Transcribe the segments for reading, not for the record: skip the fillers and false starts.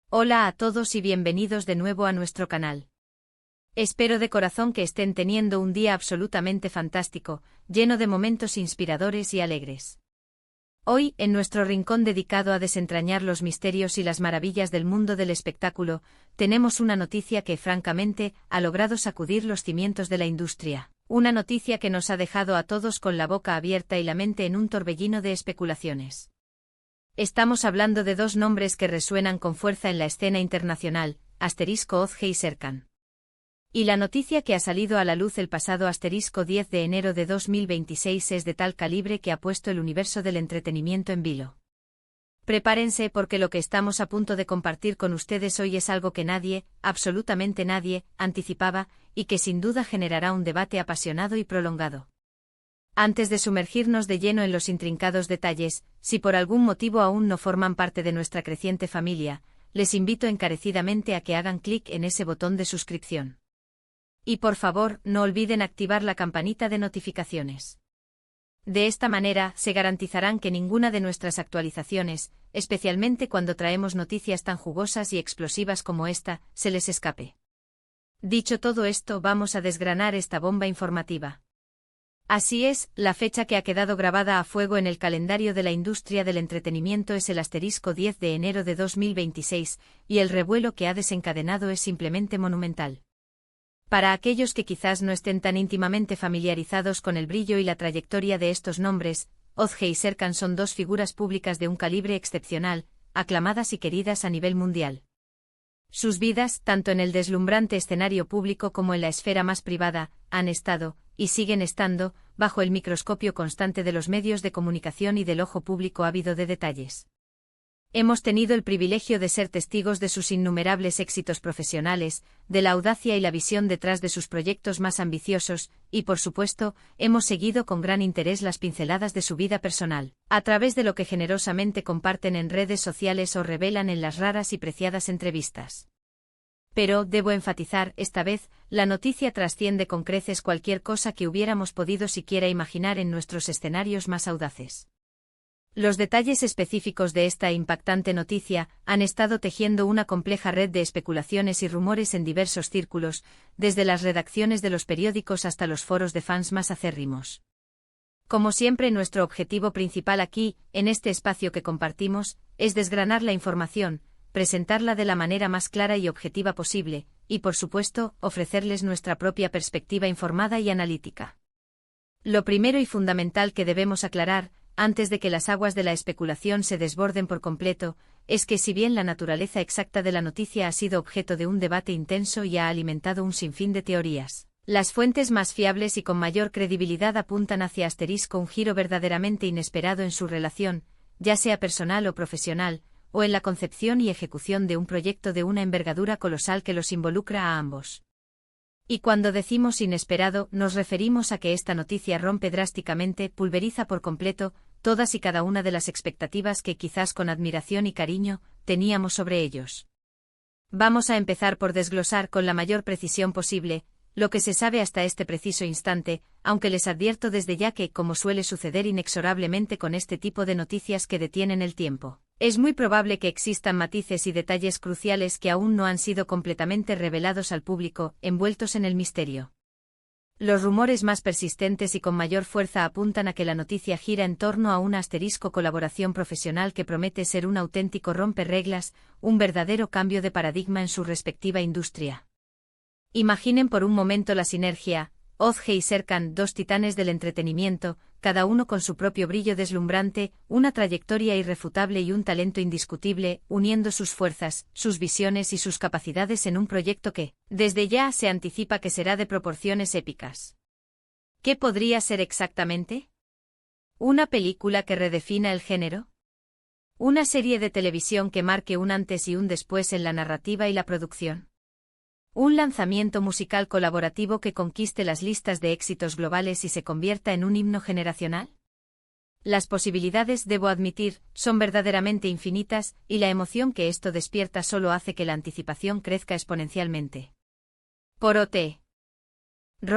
Hola a todos y bienvenidos de nuevo a nuestro canal. Espero de corazón que estén teniendo un día absolutamente fantástico, lleno de momentos inspiradores y alegres. Hoy, en nuestro rincón dedicado a desentrañar los misterios y las maravillas del mundo del espectáculo, tenemos una noticia que, francamente, ha logrado sacudir los cimientos de la industria. Una noticia que nos ha dejado a todos con la boca abierta y la mente en un torbellino de especulaciones. Estamos hablando de dos nombres que resuenan con fuerza en la escena internacional, *Ozge y Serkan. Y la noticia que ha salido a la luz el pasado *10 de enero de 2026 es de tal calibre que ha puesto el universo del entretenimiento en vilo. Prepárense porque lo que estamos a punto de compartir con ustedes hoy es algo que nadie, absolutamente nadie, anticipaba, y que sin duda generará un debate apasionado y prolongado. Antes de sumergirnos de lleno en los intrincados detalles, si por algún motivo aún no forman parte de nuestra creciente familia, les invito encarecidamente a que hagan clic en ese botón de suscripción. Y por favor, no olviden activar la campanita de notificaciones. De esta manera, se garantizarán que ninguna de nuestras actualizaciones, especialmente cuando traemos noticias tan jugosas y explosivas como esta, se les escape. Dicho todo esto, vamos a desgranar esta bomba informativa. Así es, la fecha que ha quedado grabada a fuego en el calendario de la industria del entretenimiento es el *10 de enero de 2026, y el revuelo que ha desencadenado es simplemente monumental. Para aquellos que quizás no estén tan íntimamente familiarizados con el brillo y la trayectoria de estos nombres, Ozge y Serkan son dos figuras públicas de un calibre excepcional, aclamadas y queridas a nivel mundial. Sus vidas, tanto en el deslumbrante escenario público como en la esfera más privada, han estado, y siguen estando, bajo el microscopio constante de los medios de comunicación y del ojo público ávido de detalles. Hemos tenido el privilegio de ser testigos de sus innumerables éxitos profesionales, de la audacia y la visión detrás de sus proyectos más ambiciosos, y por supuesto, hemos seguido con gran interés las pinceladas de su vida personal, a través de lo que generosamente comparten en redes sociales o revelan en las raras y preciadas entrevistas. Pero, debo enfatizar, esta vez, la noticia trasciende con creces cualquier cosa que hubiéramos podido siquiera imaginar en nuestros escenarios más audaces. Los detalles específicos de esta impactante noticia han estado tejiendo una compleja red de especulaciones y rumores en diversos círculos, desde las redacciones de los periódicos hasta los foros de fans más acérrimos. Como siempre, nuestro objetivo principal aquí, en este espacio que compartimos, es desgranar la información, presentarla de la manera más clara y objetiva posible, y por supuesto, ofrecerles nuestra propia perspectiva informada y analítica. Lo primero y fundamental que debemos aclarar, antes de que las aguas de la especulación se desborden por completo, es que si bien la naturaleza exacta de la noticia ha sido objeto de un debate intenso y ha alimentado un sinfín de teorías, las fuentes más fiables y con mayor credibilidad apuntan hacia un giro verdaderamente inesperado en su relación, ya sea personal o profesional, o en la concepción y ejecución de un proyecto de una envergadura colosal que los involucra a ambos. Y cuando decimos inesperado, nos referimos a que esta noticia rompe drásticamente, pulveriza por completo, todas y cada una de las expectativas que quizás con admiración y cariño, teníamos sobre ellos. Vamos a empezar por desglosar con la mayor precisión posible, lo que se sabe hasta este preciso instante, aunque les advierto desde ya que, como suele suceder inexorablemente con este tipo de noticias que detienen el tiempo, es muy probable que existan matices y detalles cruciales que aún no han sido completamente revelados al público, envueltos en el misterio. Los rumores más persistentes y con mayor fuerza apuntan a que la noticia gira en torno a una colaboración profesional que promete ser un auténtico romperreglas, un verdadero cambio de paradigma en su respectiva industria. Imaginen por un momento la sinergia, Ozge y Serkan, dos titanes del entretenimiento, cada uno con su propio brillo deslumbrante, una trayectoria irrefutable y un talento indiscutible, uniendo sus fuerzas, sus visiones y sus capacidades en un proyecto que, desde ya, se anticipa que será de proporciones épicas. ¿Qué podría ser exactamente? ¿Una película que redefina el género? ¿Una serie de televisión que marque un antes y un después en la narrativa y la producción? ¿Un lanzamiento musical colaborativo que conquiste las listas de éxitos globales y se convierta en un himno generacional? Las posibilidades, debo admitir, son verdaderamente infinitas, y la emoción que esto despierta solo hace que la anticipación crezca exponencialmente. Por otro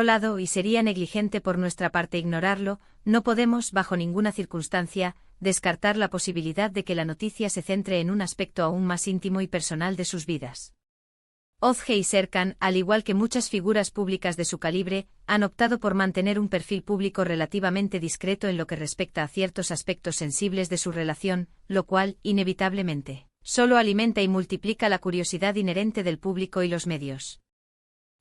lado, y sería negligente por nuestra parte ignorarlo, no podemos, bajo ninguna circunstancia, descartar la posibilidad de que la noticia se centre en un aspecto aún más íntimo y personal de sus vidas. Ozge y Serkan, al igual que muchas figuras públicas de su calibre, han optado por mantener un perfil público relativamente discreto en lo que respecta a ciertos aspectos sensibles de su relación, lo cual, inevitablemente, solo alimenta y multiplica la curiosidad inherente del público y los medios.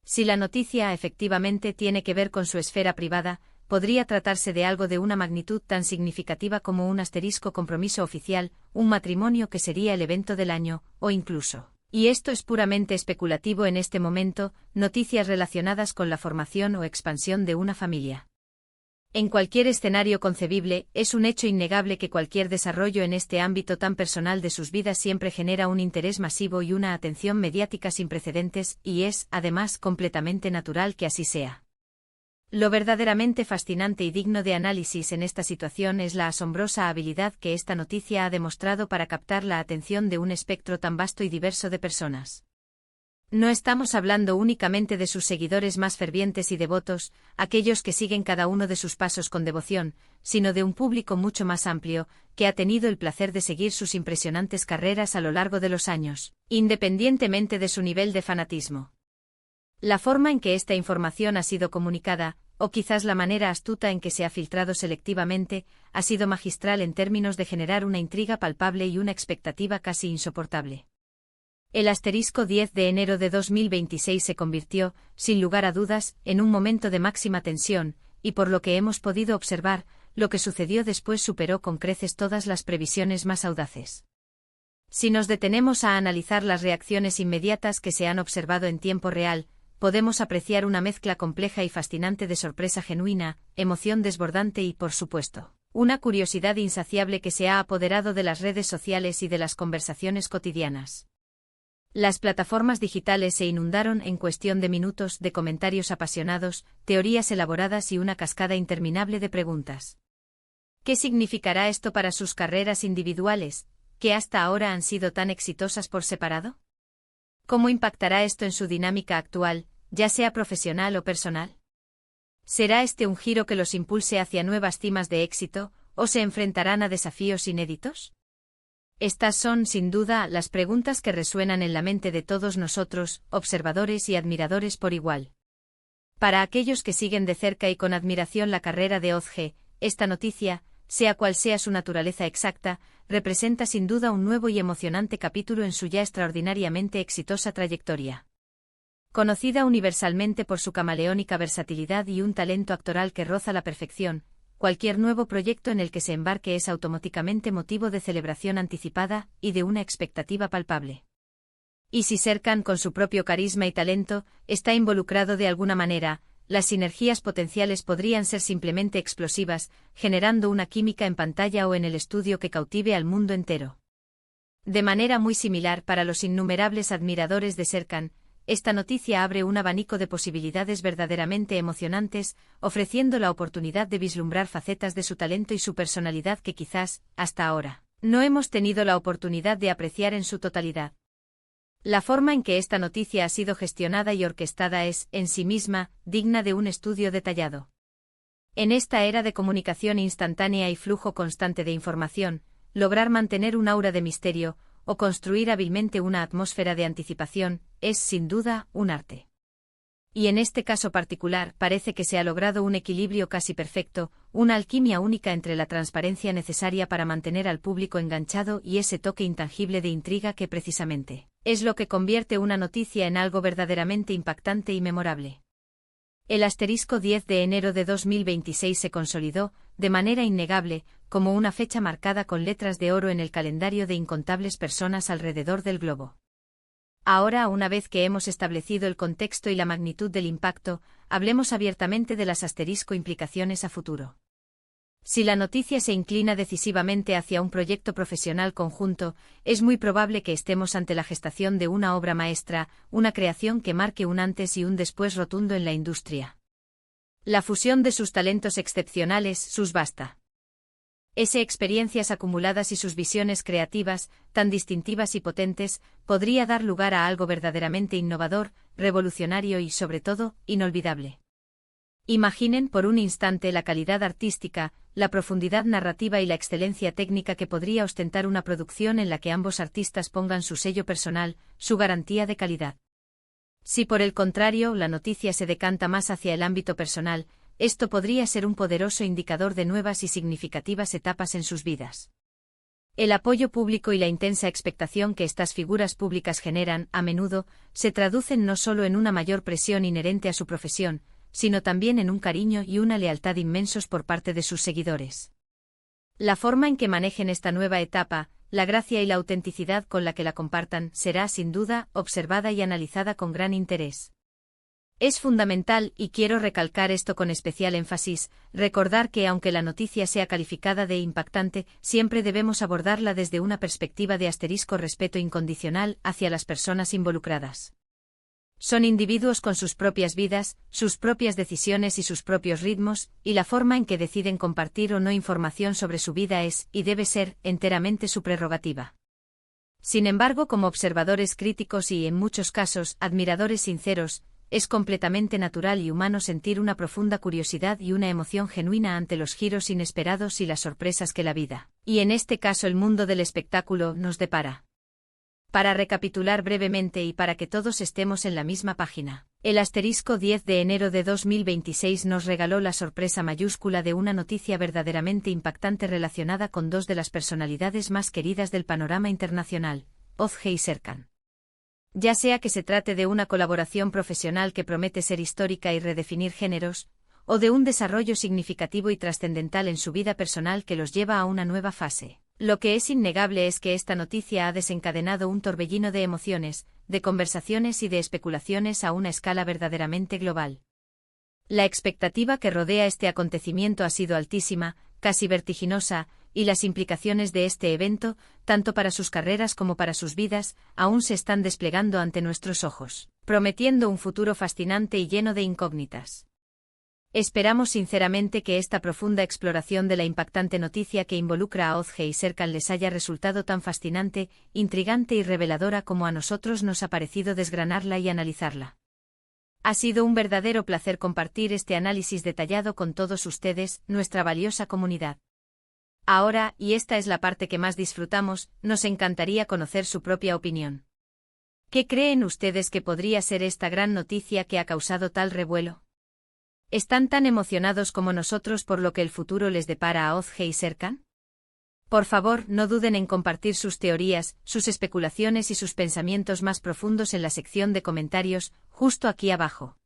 Si la noticia efectivamente tiene que ver con su esfera privada, podría tratarse de algo de una magnitud tan significativa como un asterisco compromiso oficial, un matrimonio que sería el evento del año, o incluso, y esto es puramente especulativo en este momento, noticias relacionadas con la formación o expansión de una familia. En cualquier escenario concebible, es un hecho innegable que cualquier desarrollo en este ámbito tan personal de sus vidas siempre genera un interés masivo y una atención mediática sin precedentes, y es, además, completamente natural que así sea. Lo verdaderamente fascinante y digno de análisis en esta situación es la asombrosa habilidad que esta noticia ha demostrado para captar la atención de un espectro tan vasto y diverso de personas. No estamos hablando únicamente de sus seguidores más fervientes y devotos, aquellos que siguen cada uno de sus pasos con devoción, sino de un público mucho más amplio, que ha tenido el placer de seguir sus impresionantes carreras a lo largo de los años, independientemente de su nivel de fanatismo. La forma en que esta información ha sido comunicada, o quizás la manera astuta en que se ha filtrado selectivamente, ha sido magistral en términos de generar una intriga palpable y una expectativa casi insoportable. El asterisco 10 de enero de 2026 se convirtió, sin lugar a dudas, en un momento de máxima tensión, y por lo que hemos podido observar, lo que sucedió después superó con creces todas las previsiones más audaces. Si nos detenemos a analizar las reacciones inmediatas que se han observado en tiempo real, podemos apreciar una mezcla compleja y fascinante de sorpresa genuina, emoción desbordante y, por supuesto, una curiosidad insaciable que se ha apoderado de las redes sociales y de las conversaciones cotidianas. Las plataformas digitales se inundaron en cuestión de minutos de comentarios apasionados, teorías elaboradas y una cascada interminable de preguntas. ¿Qué significará esto para sus carreras individuales, que hasta ahora han sido tan exitosas por separado? ¿Cómo impactará esto en su dinámica actual, ya sea profesional o personal? ¿Será este un giro que los impulse hacia nuevas cimas de éxito, o se enfrentarán a desafíos inéditos? Estas son, sin duda, las preguntas que resuenan en la mente de todos nosotros, observadores y admiradores por igual. Para aquellos que siguen de cerca y con admiración la carrera de Ozge, esta noticia, sea cual sea su naturaleza exacta, representa sin duda un nuevo y emocionante capítulo en su ya extraordinariamente exitosa trayectoria. Conocida universalmente por su camaleónica versatilidad y un talento actoral que roza la perfección, cualquier nuevo proyecto en el que se embarque es automáticamente motivo de celebración anticipada y de una expectativa palpable. Y si Serkan, con su propio carisma y talento, está involucrado de alguna manera, las sinergias potenciales podrían ser simplemente explosivas, generando una química en pantalla o en el estudio que cautive al mundo entero. De manera muy similar para los innumerables admiradores de Serkan, esta noticia abre un abanico de posibilidades verdaderamente emocionantes, ofreciendo la oportunidad de vislumbrar facetas de su talento y su personalidad que quizás, hasta ahora, no hemos tenido la oportunidad de apreciar en su totalidad. La forma en que esta noticia ha sido gestionada y orquestada es, en sí misma, digna de un estudio detallado. En esta era de comunicación instantánea y flujo constante de información, lograr mantener un aura de misterio, o construir hábilmente una atmósfera de anticipación, es, sin duda, un arte. Y en este caso particular parece que se ha logrado un equilibrio casi perfecto, una alquimia única entre la transparencia necesaria para mantener al público enganchado y ese toque intangible de intriga que precisamente es lo que convierte una noticia en algo verdaderamente impactante y memorable. El asterisco 10 de enero de 2026 se consolidó, de manera innegable, como una fecha marcada con letras de oro en el calendario de incontables personas alrededor del globo. Ahora, una vez que hemos establecido el contexto y la magnitud del impacto, hablemos abiertamente de las implicaciones a futuro. Si la noticia se inclina decisivamente hacia un proyecto profesional conjunto, es muy probable que estemos ante la gestación de una obra maestra, una creación que marque un antes y un después rotundo en la industria. La fusión de sus talentos excepcionales, sus vasta experiencias acumuladas y sus visiones creativas, tan distintivas y potentes, podría dar lugar a algo verdaderamente innovador, revolucionario y, sobre todo, inolvidable. Imaginen por un instante la calidad artística, la profundidad narrativa y la excelencia técnica que podría ostentar una producción en la que ambos artistas pongan su sello personal, su garantía de calidad. Si por el contrario la noticia se decanta más hacia el ámbito personal, esto podría ser un poderoso indicador de nuevas y significativas etapas en sus vidas. El apoyo público y la intensa expectación que estas figuras públicas generan, a menudo, se traducen no solo en una mayor presión inherente a su profesión, sino también en un cariño y una lealtad inmensos por parte de sus seguidores. La forma en que manejen esta nueva etapa, la gracia y la autenticidad con la que la compartan, será, sin duda, observada y analizada con gran interés. Es fundamental, y quiero recalcar esto con especial énfasis, recordar que aunque la noticia sea calificada de impactante, siempre debemos abordarla desde una perspectiva de respeto incondicional hacia las personas involucradas. Son individuos con sus propias vidas, sus propias decisiones y sus propios ritmos, y la forma en que deciden compartir o no información sobre su vida es, y debe ser, enteramente su prerrogativa. Sin embargo, como observadores críticos y, en muchos casos, admiradores sinceros, es completamente natural y humano sentir una profunda curiosidad y una emoción genuina ante los giros inesperados y las sorpresas que la vida, y en este caso el mundo del espectáculo, nos depara. Para recapitular brevemente y para que todos estemos en la misma página, el asterisco 10 de enero de 2026 nos regaló la sorpresa mayúscula de una noticia verdaderamente impactante relacionada con dos de las personalidades más queridas del panorama internacional, Ozge y Serkan. Ya sea que se trate de una colaboración profesional que promete ser histórica y redefinir géneros, o de un desarrollo significativo y trascendental en su vida personal que los lleva a una nueva fase. Lo que es innegable es que esta noticia ha desencadenado un torbellino de emociones, de conversaciones y de especulaciones a una escala verdaderamente global. La expectativa que rodea este acontecimiento ha sido altísima, casi vertiginosa, y las implicaciones de este evento, tanto para sus carreras como para sus vidas, aún se están desplegando ante nuestros ojos, prometiendo un futuro fascinante y lleno de incógnitas. Esperamos sinceramente que esta profunda exploración de la impactante noticia que involucra a Ozge y Serkan les haya resultado tan fascinante, intrigante y reveladora como a nosotros nos ha parecido desgranarla y analizarla. Ha sido un verdadero placer compartir este análisis detallado con todos ustedes, nuestra valiosa comunidad. Ahora, y esta es la parte que más disfrutamos, nos encantaría conocer su propia opinión. ¿Qué creen ustedes que podría ser esta gran noticia que ha causado tal revuelo? ¿Están tan emocionados como nosotros por lo que el futuro les depara a Ozge y Serkan? Por favor, no duden en compartir sus teorías, sus especulaciones y sus pensamientos más profundos en la sección de comentarios, justo aquí abajo.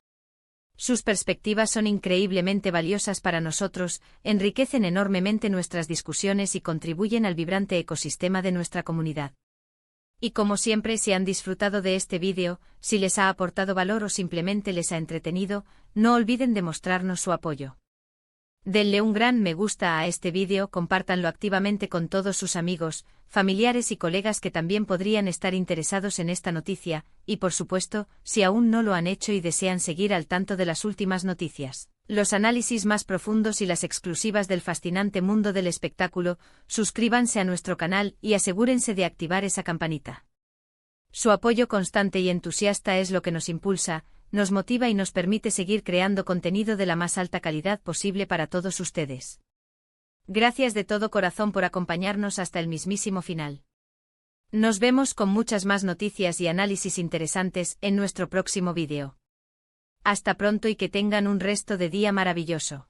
Sus perspectivas son increíblemente valiosas para nosotros, enriquecen enormemente nuestras discusiones y contribuyen al vibrante ecosistema de nuestra comunidad. Y como siempre, si han disfrutado de este vídeo, si les ha aportado valor o simplemente les ha entretenido, no olviden de mostrarnos su apoyo. Denle un gran me gusta a este vídeo, compártanlo activamente con todos sus amigos, familiares y colegas que también podrían estar interesados en esta noticia, y por supuesto, si aún no lo han hecho y desean seguir al tanto de las últimas noticias, los análisis más profundos y las exclusivas del fascinante mundo del espectáculo, suscríbanse a nuestro canal y asegúrense de activar esa campanita. Su apoyo constante y entusiasta es lo que nos impulsa, nos motiva y nos permite seguir creando contenido de la más alta calidad posible para todos ustedes. Gracias de todo corazón por acompañarnos hasta el mismísimo final. Nos vemos con muchas más noticias y análisis interesantes en nuestro próximo vídeo. Hasta pronto y que tengan un resto de día maravilloso.